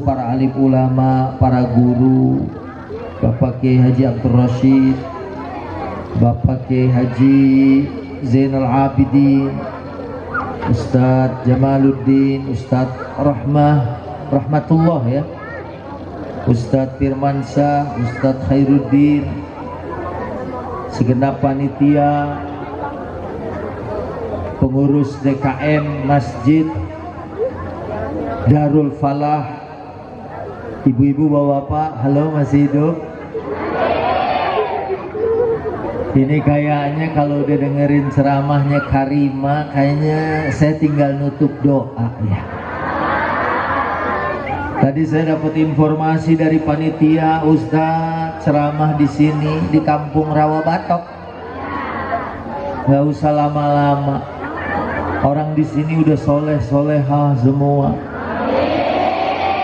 para alim ulama, para guru, Bapak Kiai Haji Abdul Rashid, Bapak Kiai Haji Zainal Abidin, Ustadz Jamaluddin, Ustadz Rahmatullah ya, Ustadz Firmansyah, Ustadz Khairuddin, segenap panitia, pengurus DKM Masjid Darul Falah, ibu-ibu, bapak-bapak, halo masih hidup? Ini kayaknya kalau udah dengerin ceramahnya Karima, kayaknya saya tinggal nutup doa ya. Tadi saya dapat informasi dari panitia, Ustadz ceramah di sini di Kampung Rawabatok. Nggak usah lama-lama, orang di sini udah soleh-solehah semua.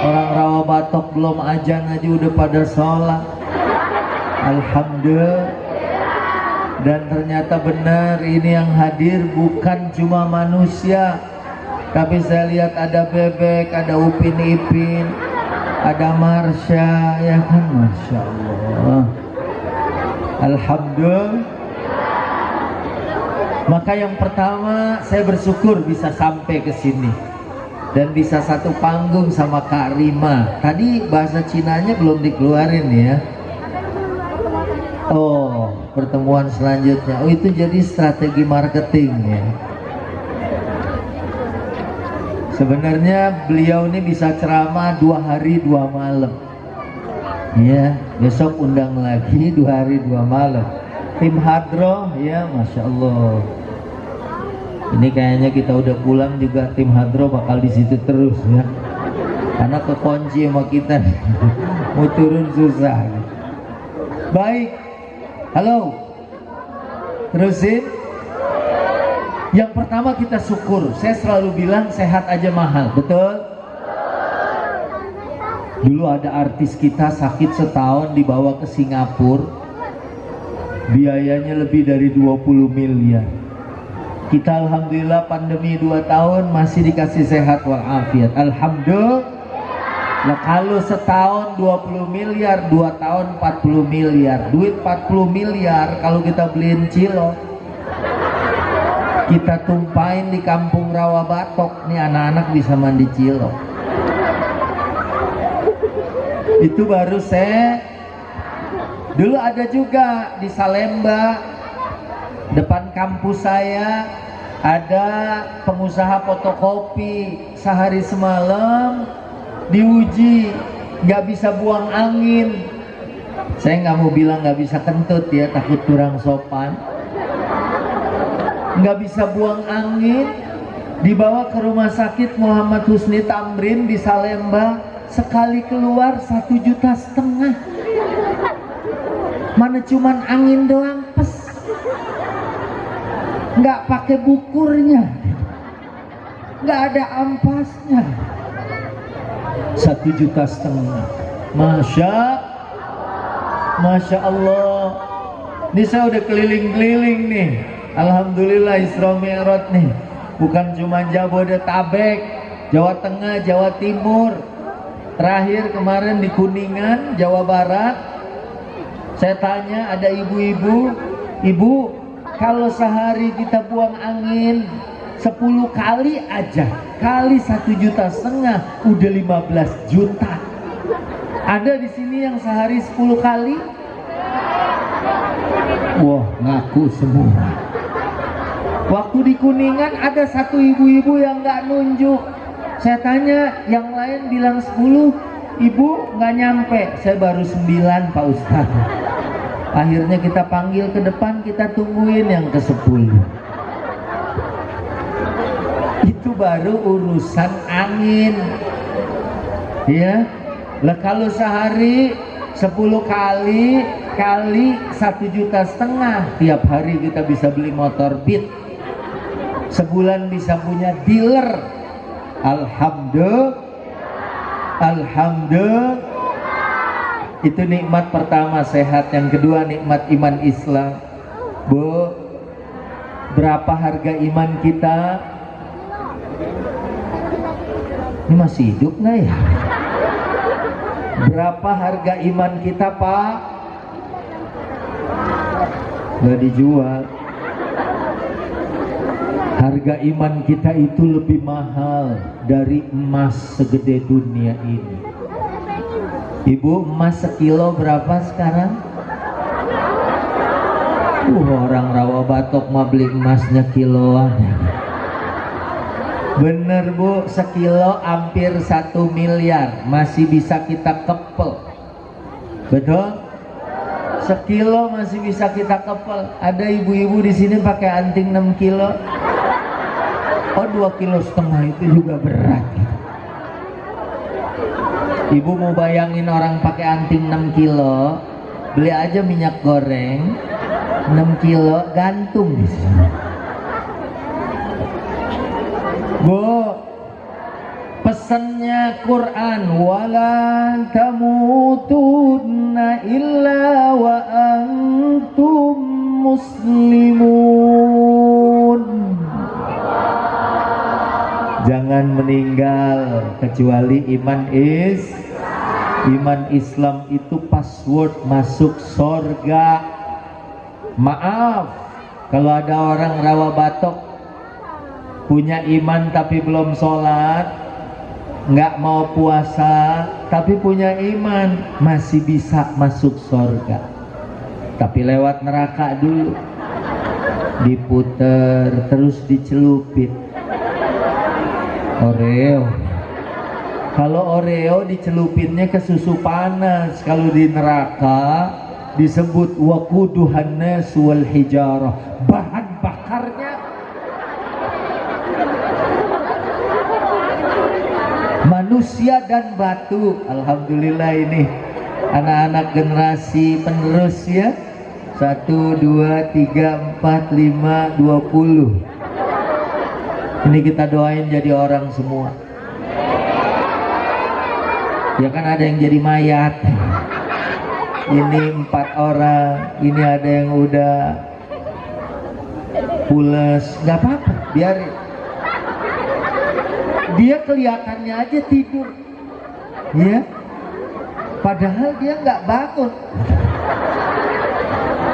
Orang Rawabatok belum azan aja udah pada sholat. Alhamdulillah. Dan ternyata benar ini yang hadir bukan cuma manusia, tapi saya lihat ada Bebek, ada Upin Ipin, ada Marsha, ya kan, Masya Allah. Alhamdulillah. Maka yang pertama saya bersyukur bisa sampai ke sini dan bisa satu panggung sama Kak Rima. Tadi bahasa Cinanya belum dikeluarin ya. Oh, pertemuan selanjutnya. Oh, itu jadi strategi marketing ya. Sebenarnya beliau ini bisa ceramah 2 hari 2 malam. Ya, besok undang lagi 2 hari 2 malam. Tim hadroh ya, Masya Allah. Ini kayaknya kita udah pulang juga, tim hadroh bakal di situ terus ya. Karena kekunci sama kita, mau turun susah. Baik, halo. Terusin. Yang pertama kita syukur. Saya selalu bilang sehat aja mahal, betul? Dulu ada artis kita sakit setahun dibawa ke Singapura, biayanya lebih dari 20 miliar. Kita alhamdulillah pandemi 2 tahun masih dikasih sehat walafiat. Alhamdulillah. Nah, kalau setahun 20 miliar, 2 tahun 40 miliar. Duit 40 miliar kalau kita beliin cilok, kita tumpahin di Kampung Rawabatok, nih anak-anak bisa mandi cilok. Itu baru saya. Dulu ada juga di Salemba, depan kampus saya, ada pengusaha fotokopi, sehari semalam diuji nggak bisa buang angin. Saya nggak mau bilang nggak bisa kentut ya, takut kurang sopan. Nggak bisa buang angin, dibawa ke rumah sakit Muhammad Husni Tamrin di Salemba, sekali keluar 1,5 juta. Mana cuman angin doang, pes. Nggak pakai bukurnya, nggak ada ampasnya. 1,5 juta. Masya Allah. Ini saya udah keliling-keliling nih. Alhamdulillah Isra Mi'raj nih. Bukan cuma Jabodetabek, Jawa Tengah, Jawa Timur. Terakhir kemarin di Kuningan, Jawa Barat. Saya tanya ada ibu-ibu, ibu, kalau sehari kita buang angin 10 kali aja, kali 1,5 juta, udah 15 juta. Ada di sini yang sehari 10 kali? Wah, ngaku semua. Waktu di Kuningan ada satu ibu-ibu yang nggak nunjuk. Saya tanya, yang lain bilang 10, ibu nggak nyampe. Saya baru 9 Pak Ustadz. Akhirnya kita panggil ke depan, kita tungguin yang ke-10. Itu baru urusan angin ya. Lah kalau sehari 10 kali kali 1,5 juta, tiap hari kita bisa beli motor Beat, sebulan bisa punya dealer. Alhamdulillah. Alhamdulillah. Itu nikmat pertama, sehat. Yang kedua nikmat iman Islam. Bu, berapa harga iman kita? Ini masih hidup nggak ya? Berapa harga iman kita, Pak? Nggak dijual. Harga iman kita itu lebih mahal dari emas segede dunia ini. Ibu, emas sekilo berapa sekarang? Orang Rawa Batok mah beli emasnya kiloan. Bener Bu, sekilo hampir 1 miliar, masih bisa kita kepel. Betul? Sekilo masih bisa kita kepel. Ada ibu-ibu di sini pakai anting 6 kilo. Oh, 2,5 kilo itu juga berat. Ibu mau bayangin orang pakai anting 6 kilo, beli aja minyak goreng 6 kilo gantung di sini. Bu, pesannya Quran, walan tamutunna illa wa antum muslimun. Jangan meninggal kecuali iman Islam itu password masuk surga. Maaf kalau ada orang Rawa Batok punya iman tapi belum sholat, nggak mau puasa tapi punya iman, masih bisa masuk surga, tapi lewat neraka dulu, diputer terus dicelupin. Oreo, kalau Oreo dicelupinnya ke susu panas, kalau di neraka disebut waquduhan nas wal hijarah, bahan bakarnya manusia dan batu. Alhamdulillah ini anak-anak generasi penerus ya, 1, 2, 3, 4, 5, 20. Ini kita doain jadi orang semua. Ya kan ada yang jadi mayat. Ini 4 orang, ini ada yang udah pules, nggak apa-apa, biarin. Dia kelihatannya aja tidur, ya, padahal dia nggak bangun.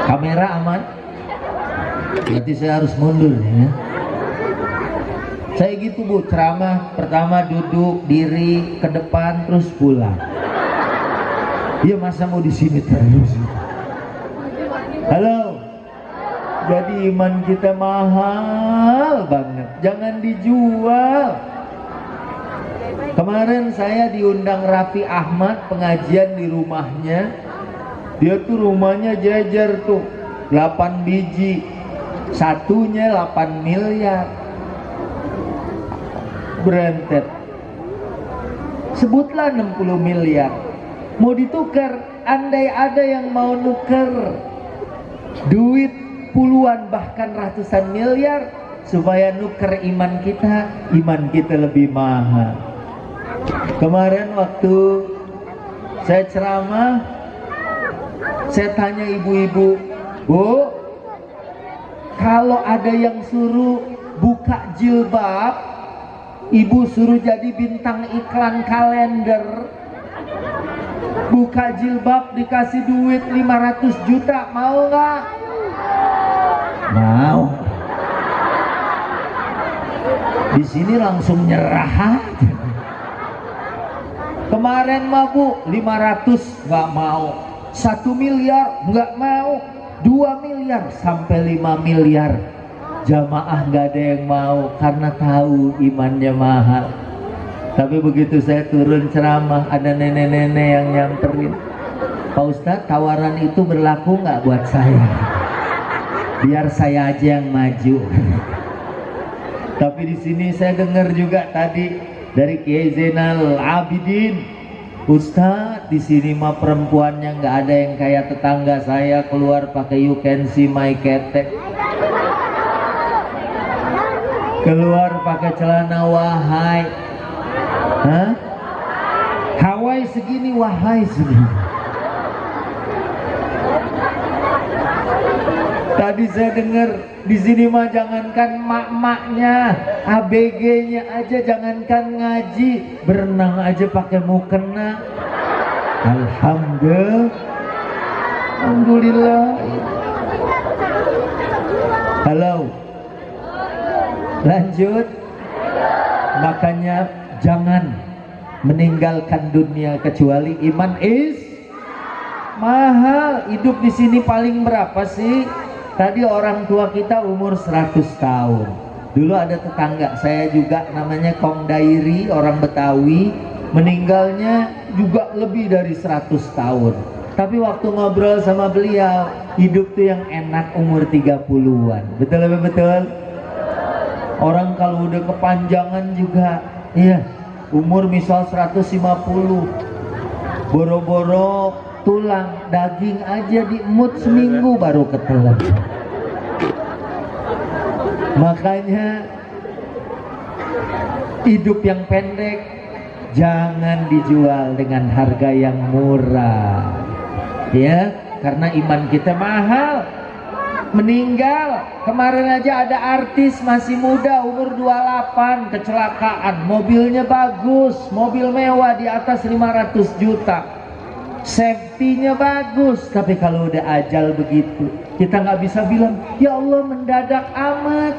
Kamera aman, berarti saya harus mundur ya. Saya gitu Bu, ceramah pertama duduk, diri, ke depan, terus pulang. Dia masa mau di sini terus? Halo, jadi iman kita mahal banget, jangan dijual. Kemarin saya diundang Raffi Ahmad pengajian di rumahnya. Dia tuh rumahnya jajar tuh 8 biji, satunya 8 miliar. Berentet, sebutlah 60 miliar mau ditukar. Andai ada yang mau nuker duit puluhan bahkan ratusan miliar supaya nuker iman kita lebih mahal. Kemarin waktu saya ceramah, saya tanya ibu-ibu, Bu, kalau ada yang suruh buka jilbab, ibu suruh jadi bintang iklan kalender, buka jilbab dikasih duit 500 juta, mau nggak? Mau. Di sini langsung nyerah. Kemarin mah Bu, 500 nggak mau, 1 miliar nggak mau, 2 miliar sampai 5 miliar. Jamaah nggak ada yang mau karena tahu imannya mahal. Tapi begitu saya turun ceramah, ada nenek-nenek yang nyamperin, Pak Ustadz, tawaran itu berlaku nggak buat saya? Biar saya aja yang maju. Tapi di sini saya dengar juga tadi dari Kiai Zainal Abidin, Ustadz, di sini mah perempuannya nggak ada yang kayak tetangga saya keluar pakai you can see my ketek, keluar pakai celana wahai, hah? Hawaii segini, wahai segini. Tadi saya dengar di sini mah jangankan mak-maknya, ABG-nya aja jangankan ngaji, berenang aja pakai mukena. Alhamdulillah. Halo. Lanjut. Makanya jangan meninggalkan dunia kecuali iman is mahal. Hidup di sini paling berapa sih? Tadi orang tua kita umur 100 tahun. Dulu ada tetangga saya juga namanya Kong Dairi, orang Betawi, meninggalnya juga lebih dari 100 tahun. Tapi waktu ngobrol sama beliau, hidup tuh yang enak umur 30-an. Betul apa betul? Orang kalau udah kepanjangan juga, iya, umur misal 150, boro-boro tulang, daging aja diemut seminggu baru ketelan. Makanya hidup yang pendek jangan dijual dengan harga yang murah, ya, karena iman kita mahal. Meninggal kemarin aja ada artis masih muda umur 28 kecelakaan, mobilnya bagus, mobil mewah di atas 500 juta, safety-nya bagus, tapi kalau udah ajal begitu kita nggak bisa bilang ya Allah mendadak amat,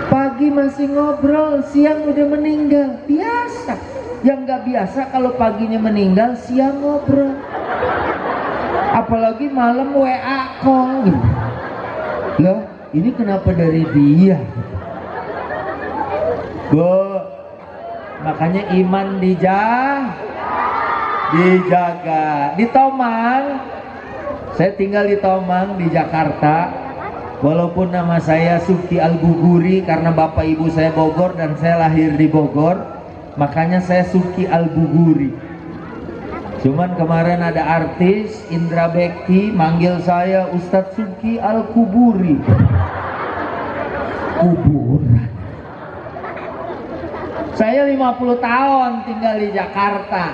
pagi masih ngobrol siang udah meninggal. Biasa. Yang nggak biasa kalau paginya meninggal siang ngobrol, apalagi malam WA call gitu. Loh, ini kenapa dari dia? Bu, makanya iman dijaga. Di Tomang, saya tinggal di Tomang di Jakarta. Walaupun nama saya Suki Al-Buguri karena bapak ibu saya Bogor dan saya lahir di Bogor, makanya saya Suki Al-Buguri. Cuman kemarin ada artis Indra Bekti manggil saya Ustadz Suki Al-Kuburi. Kuburan. Saya 50 tahun tinggal di Jakarta.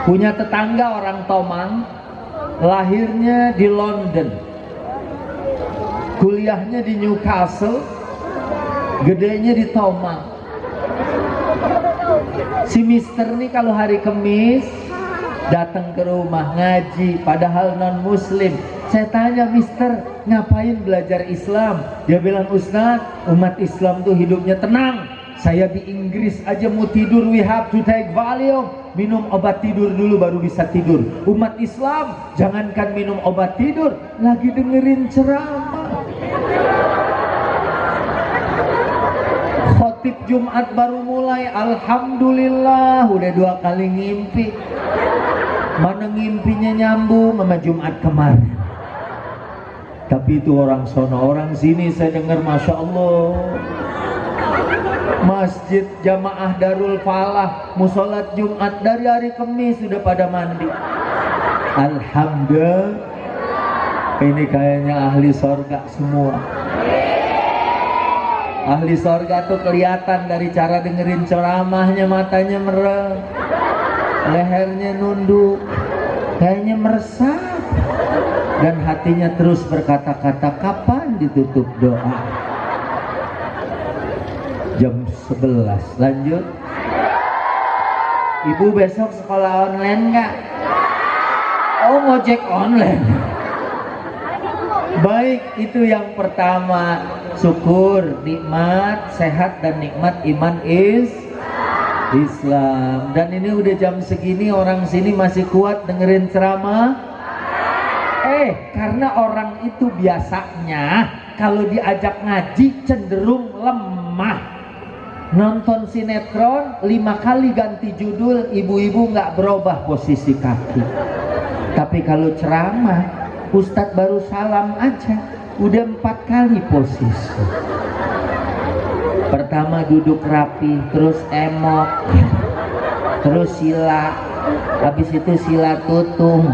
Punya tetangga orang Tomang, lahirnya di London, kuliahnya di Newcastle, gedenya di Tomang. Si Mister nih kalau hari Kamis datang ke rumah ngaji, padahal non muslim. Saya tanya, Mister ngapain belajar Islam? Dia bilang, Ustadz, umat Islam tuh hidupnya tenang. Saya di Inggris aja mau tidur, we have to take Valium, minum obat tidur dulu baru bisa tidur. Umat Islam jangankan minum obat tidur, lagi dengerin ceramah. Khotib Jumat baru mulai, alhamdulillah udah 2 kali ngimpi. Mana ngimpinya nyambung sama Jumat kemarin. Tapi itu orang sono, orang sini saya dengar Masya Allah. Masjid Jamaah Darul Falah musolat Jumat dari hari Kamis sudah pada mandi. Alhamdulillah, ini kayaknya ahli sorga semua. Ahli sorga tuh kelihatan dari cara dengerin ceramahnya, matanya merem, lehernya nunduk, kayaknya meresap, dan hatinya terus berkata-kata, kapan ditutup doa? Jam 11. Lanjut. Ibu besok sekolah online nggak? Oh, ngojek online. Baik, itu yang pertama. Syukur, nikmat, sehat dan nikmat iman Islam. Dan ini udah jam segini orang sini masih kuat dengerin ceramah. Karena orang itu biasanya kalau diajak ngaji cenderung lemah. Nonton sinetron 5 kali ganti judul, ibu-ibu nggak berubah posisi kaki. Tapi kalau ceramah, Ustadz baru salam aja udah 4 kali posisi. Pertama duduk rapi, terus emok, terus sila, habis itu sila tutung,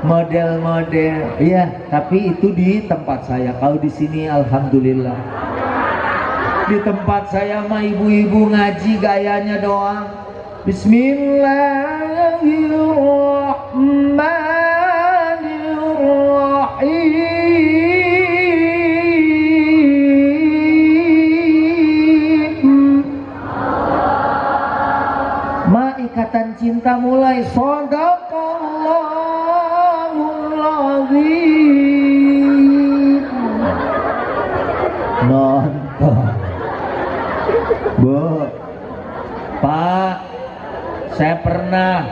model-model. Iya, tapi itu di tempat saya. Kalau di sini alhamdulillah. Di tempat saya mah ibu-ibu ngaji gayanya doang. Bismillahirrahmanirrahim. Ma ikatan cinta mulai Shadaqallahul Azim. Nonton. Bu, Pak, saya pernah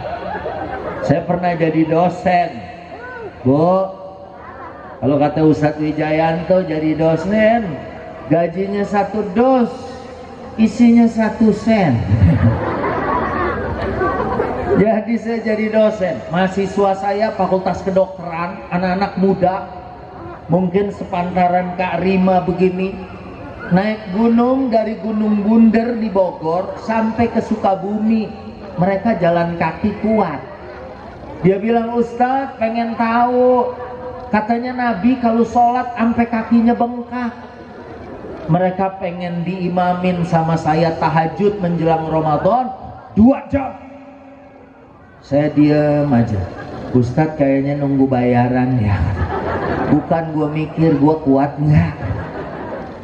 jadi dosen. Bu, kalau kata Ustadz Wijayanto jadi dosen, gajinya 1 dos, isinya 1 sen. Jadi saya jadi dosen, mahasiswa saya fakultas kedokteran, anak-anak muda, mungkin sepantaran Kak Rima begini, naik gunung dari Gunung Bunder di Bogor sampai ke Sukabumi, mereka jalan kaki kuat. Dia bilang, Ustadz pengen tahu, katanya Nabi kalau sholat sampai kakinya bengkak. Mereka pengen diimamin sama saya tahajud menjelang Ramadan 2 jam. Saya diam aja. Ustadz kayaknya nunggu bayaran ya. Bukan gua mikir gua kuat nggak.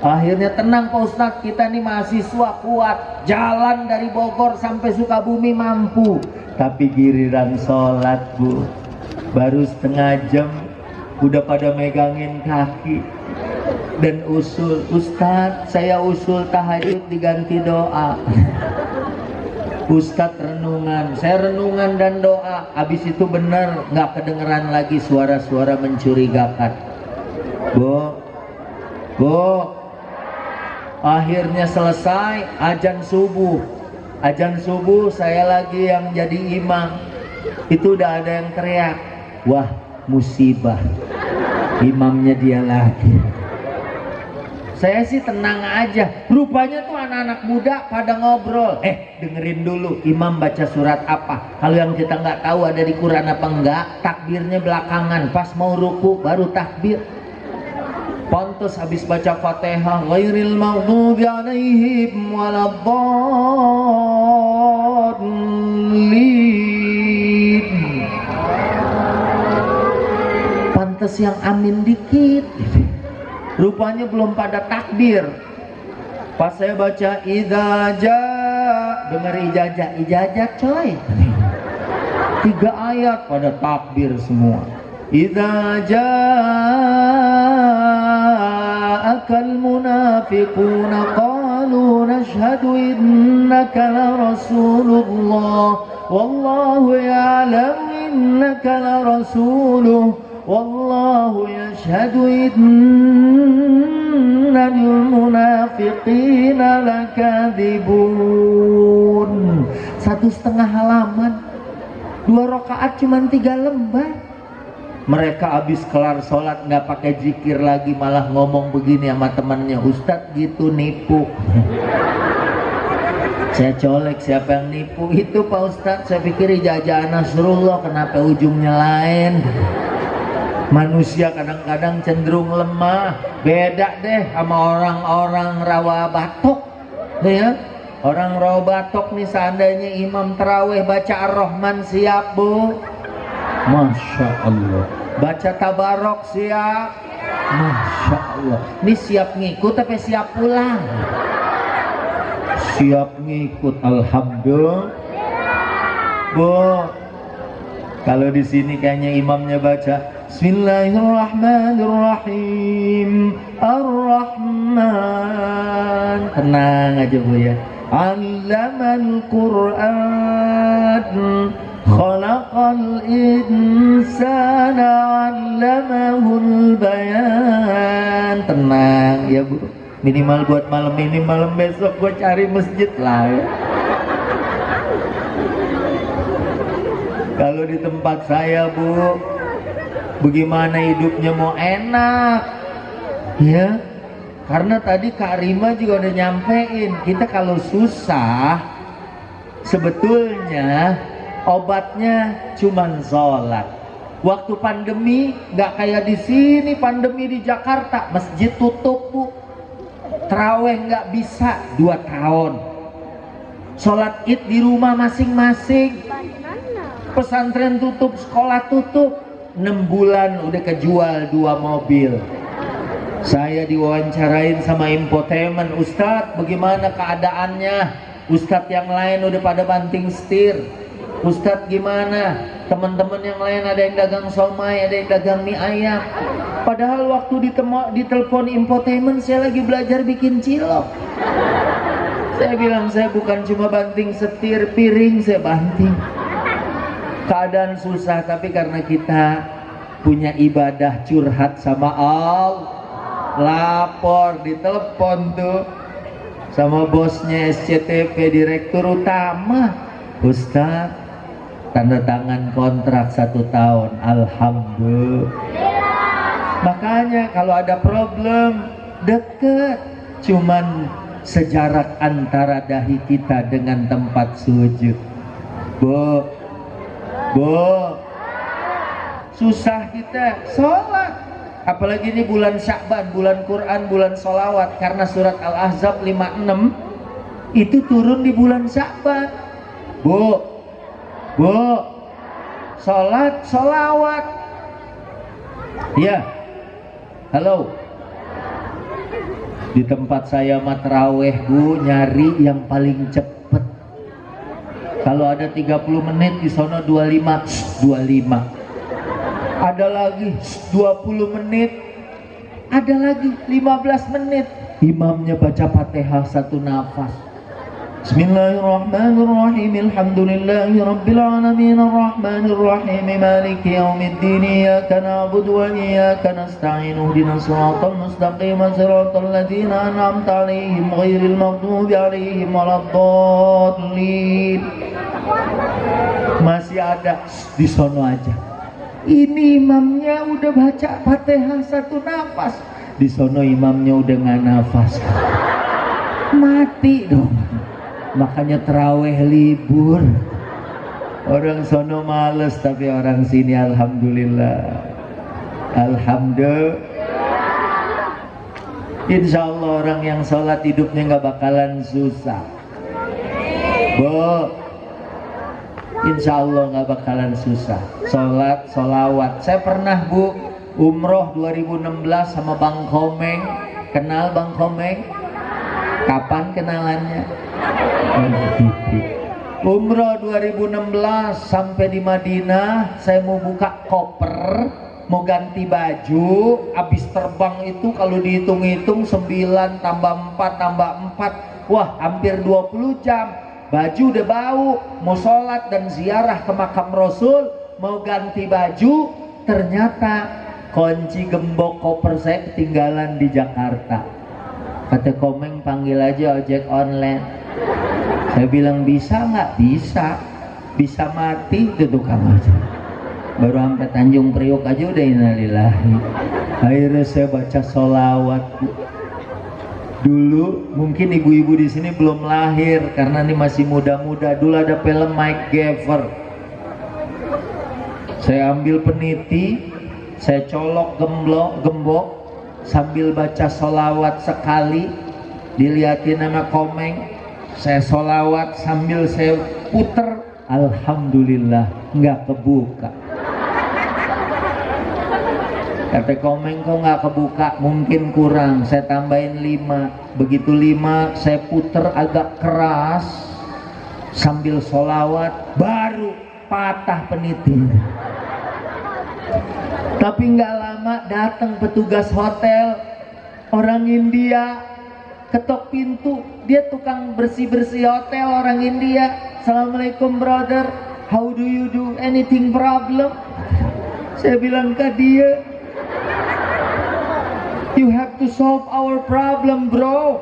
Akhirnya tenang Pak Ustadz, kita nih mahasiswa kuat, jalan dari Bogor sampai Sukabumi mampu. Tapi giliran sholat Bu, baru setengah jam udah pada megangin kaki dan usul, Ustadz saya usul tahajud diganti doa. Ustadz renungan, saya renungan dan doa, habis itu benar nggak kedengeran lagi suara-suara mencurigakan. Bu, akhirnya selesai azan subuh. Azan subuh saya lagi yang jadi imam. Itu udah ada yang teriak, wah musibah, imamnya dia lagi. Saya sih tenang aja. Rupanya tuh anak-anak muda pada ngobrol. Dengerin dulu imam baca surat apa. Kalau yang kita nggak tahu ada di Quran apa enggak, takbirnya belakangan. Pas mau ruku baru takbir. Pantes habis baca Fatihah, ghairil maghdubi alaihim waladdallin. Pantes yang amin dikit. Rupanya belum pada takbir. Pas saya baca idza jaa, dengar ijazah coy. 3 ayat pada takbir semua. Idza ja'akal munafiquna qalu nashhadu innaka la rasulullah wallahu ya'lamu innaka la rasuluh wallahu yashhadu innal munafiqina lakadzibun. 1,5 halaman, 2 rakaat cuman 3 lembar. Mereka habis kelar sholat nggak pakai zikir lagi, malah ngomong begini sama temannya, Ustadz gitu nipu. Saya colek, siapa yang nipu? Itu Pak Ustadz, saya pikir ijazah Nasrullah, kenapa ujungnya lain? Manusia kadang-kadang cenderung lemah, beda deh sama orang-orang rawa batok, ya. Orang rawa batok nih, seandainya imam taraweh baca Ar-Rahman siap Bu, Masya Allah. Baca Tabarok siap, Masya Allah. Ini siap ngikut tapi siap pulang. Siap ngikut, alhamdulillah. Bu, kalau di sini kayaknya imamnya baca Bismillahirrahmanirrahim Ar-Rahman. Tenang aja Bu ya. Allamal Qur'an Khalaqal insana 'allamahul bayan. Tenang ya Bu. Minimal buat malam ini, malam besok gue cari masjid lah ya. Kalau di tempat saya Bu, bagaimana hidupnya mau enak ya, karena tadi Kak Rima juga udah nyampein, kita kalau susah sebetulnya obatnya cuman sholat. Waktu pandemi nggak kayak di sini, pandemi di Jakarta masjid tutup Bu, taraweh nggak bisa 2 tahun, sholat id di rumah masing-masing, pesantren tutup, sekolah tutup. 6 bulan udah kejual 2 mobil. Saya diwawancarain sama infotainment, Ustadz bagaimana keadaannya? Ustadz yang lain udah pada banting setir. Ustadz gimana? Teman-teman yang lain ada yang dagang somai, ada yang dagang mie ayam. Padahal waktu di telepon infotainment saya lagi belajar bikin cilok. Saya bilang saya bukan cuma banting setir piring, saya banting. Keadaan susah, tapi karena kita punya ibadah curhat sama Allah, lapor di telepon tuh sama bosnya SCTV, direktur utama, Ustaz tanda tangan kontrak 1 tahun, alhamdulillah. Makanya kalau ada problem deket, cuman sejarak antara dahi kita dengan tempat sujud. Bu, susah kita sholat, apalagi ini bulan Sya'ban, bulan Quran, bulan sholawat, karena surat Al-Ahzab 56 itu turun di bulan Sya'ban. Bu, sholat, sholawat. Ya, halo. Di tempat saya matraweh, Bu, nyari yang paling cepet. Kalau ada 30 menit di sono 25. Ada lagi 20 menit, ada lagi 15 menit. Imamnya baca Fatihah 1 nafas. Bismillahirrahmanirrahim. Alhamdulillahi rabbil alamin arrahmanir rahim maliki yaumiddin iyyaka na'budu wa iyyaka nasta'in ihdinas siratal mustaqim siratal ladzina an'amta 'alaihim ghairil maghdubi 'alaihim waladdallin. Masih ada di sono aja. Ini imamnya udah baca Fatihah 1 nafas, di sono imamnya udah nggak nafas, mati dong. Makanya terawih libur. Orang sono males, tapi orang sini alhamdulillah. Alhamdulillah. Insya Allah orang yang sholat hidupnya nggak bakalan susah. Bu, insya Allah nggak bakalan susah. Sholat, sholawat. Saya pernah, Bu, umroh 2016 sama Bang Komeng. Kenal Bang Komeng? Kapan kenalannya? Umroh 2016 sampai di Madinah, saya mau buka koper, mau ganti baju. Habis terbang itu kalau dihitung-hitung 9 tambah 4 tambah 4, wah hampir 20 jam. Baju udah bau, mau sholat dan ziarah ke makam Rasul, mau ganti baju, ternyata kunci gembok koper saya ketinggalan di Jakarta. Kata Komeng, panggil aja ojek online. Saya bilang bisa nggak? Bisa mati itu tukang aja. Baru sampai Tanjung Priok aja udah innalillahi. Akhirnya saya baca sholawat. Dulu mungkin ibu-ibu di sini belum lahir karena ini masih muda-muda. Dulu ada film Mike Gaffer. Saya ambil peniti, saya colok gembok sambil baca sholawat sekali, dilihatin sama Komeng. Saya sholawat sambil saya puter, alhamdulillah nggak kebuka. Kata Komeng, kok nggak kebuka? Mungkin kurang, saya tambahin 5. Begitu 5 saya puter agak keras sambil sholawat, baru patah peniti. Tapi nggak lama datang petugas hotel, orang India, ketok pintu. Dia tukang bersih-bersih hotel, orang India. Assalamualaikum brother, how do you do, anything problem? Saya bilang ke dia, you have to solve our problem bro.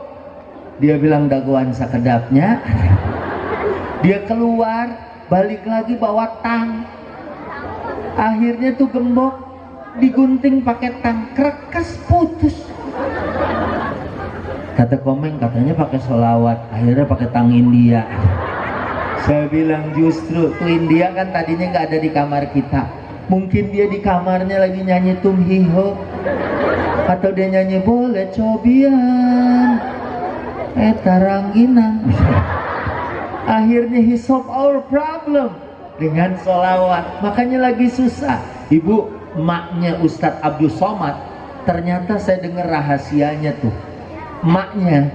Dia bilang daguan sakedapnya. Dia keluar, balik lagi bawa tang. Akhirnya tuh gembok digunting pakai tang, krekes putus. Kata Komeng, katanya pakai sholawat, akhirnya pakai tang India. Saya bilang justru tuh India kan tadinya nggak ada di kamar kita. Mungkin dia di kamarnya lagi nyanyi Tum Hiho, atau dia nyanyi Boleh Cobian Tarangginang. Akhirnya he solve our problem dengan sholawat. Makanya lagi susah. Ibu, maknya Ustadz Abdul Somad, ternyata saya dengar rahasianya tuh. Maknya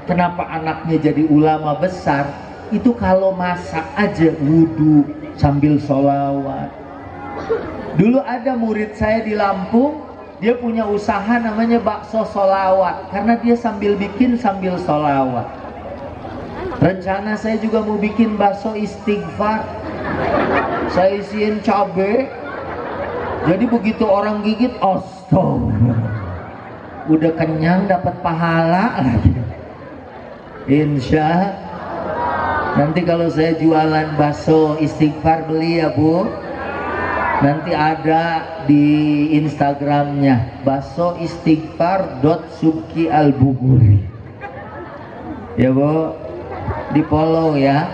kenapa anaknya jadi ulama besar, itu kalau masak aja wudhu sambil sholawat. Dulu ada murid saya di Lampung, dia punya usaha namanya bakso sholawat, karena dia sambil bikin sambil sholawat. Rencana saya juga mau bikin bakso istighfar, saya isiin cabai, jadi begitu orang gigit, astagfirullah, udah kenyang dapat pahala lagi. Insya nanti kalau saya jualan bakso istighfar beli ya Bu, nanti ada di Instagramnya baksoistighfar.subkialbuguri ya Bu, di follow ya.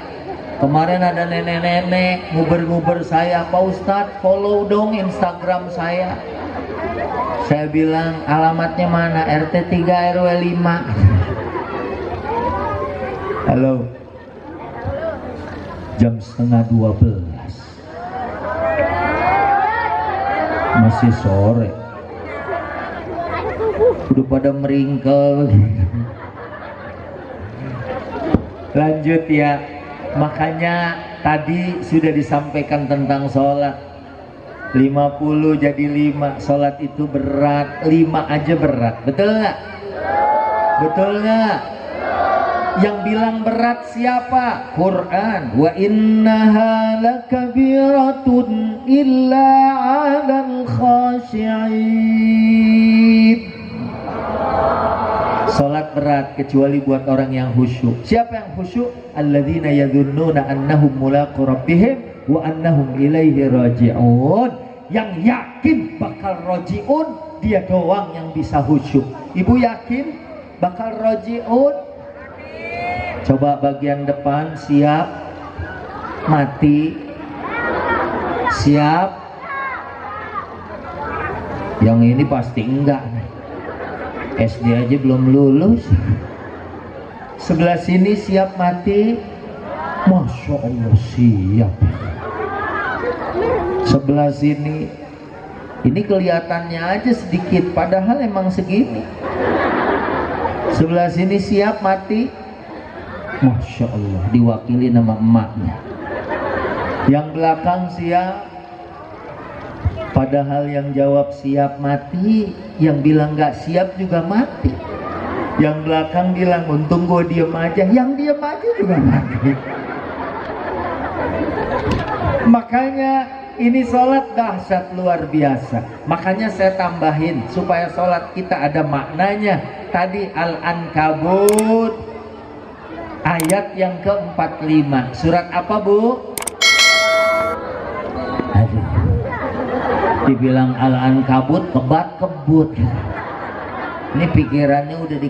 Kemarin ada nenek-nenek nguber-nguber saya, Pak Ustadz follow dong Instagram saya. Saya bilang alamatnya mana? RT 3 RW 5. Halo, jam setengah 12 masih sore, udah pada meringkel. Lanjut ya. Makanya tadi sudah disampaikan tentang sholat, 50 jadi 5. Sholat itu berat, 5 aja berat, betul nggak? Betul nggak? Yang bilang berat siapa? Quran. Wa innaha lakabiratun illa 'alal khashi'in. Salat berat kecuali buat orang yang khusyuk. Siapa yang khusyuk? Alladzina yadhunnuna annahum mulaqu rabbihim wa annahum ilaihi raji'un. Yang yakin bakal raji'un, dia doang yang bisa khusyuk. Ibu yakin bakal raji'un? Coba bagian depan, siap mati, siap. Yang ini pasti enggak nih, SD aja belum lulus. Sebelah sini siap mati, Masya Allah siap. Sebelah sini, ini kelihatannya aja sedikit, padahal emang segini. Sebelah sini siap mati, Masya Allah, diwakili nama emaknya. Yang belakang siap, padahal yang jawab siap mati, yang bilang nggak siap juga mati. Yang belakang bilang untung gue diem aja, yang diem aja juga mati. Makanya ini sholat dahsyat luar biasa. Makanya saya tambahin supaya sholat kita ada maknanya. Tadi Al-Ankabut ayat yang ke-45. Surat apa Bu? Aduh, dibilang Al-Ankabut kebat kebut. Ini pikirannya udah di